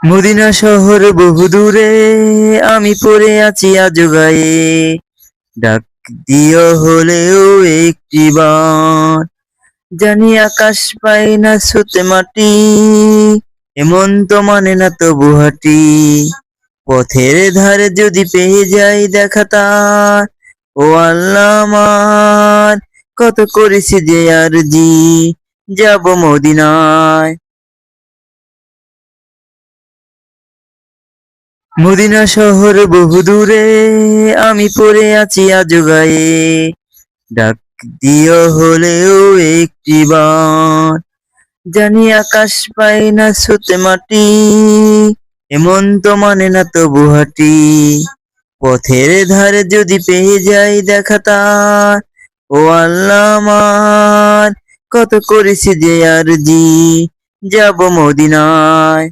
Medina শহর বহুদূরে, আমি পড়ে আছি আজ গায়ে। ডাক দিও হলেও একটিবার, জানি আকাশ পায় না ছুতে মাটি, এমন তো মানে না তবু হাঁটি। পথের ধারে যদি পেয়ে যাই দেখা তার, ও আল্লাহ আমার কত করেছি যে আরজি, যাব মদিনায়। মদিনা শহর বহুদূরে, আমি পড়ে আছি আজ গায়ে। ডাক দিও হলেও একটিবার, জানি আকাশ পায় না ছুতে মাটি, এমন তো মানে না তবু হাঁটি। পথের ধারে যদি পেয়ে যাই দেখা তার, ও আল্লাহ আমার কত করেছি যে আরজি, যাব মদিনায়।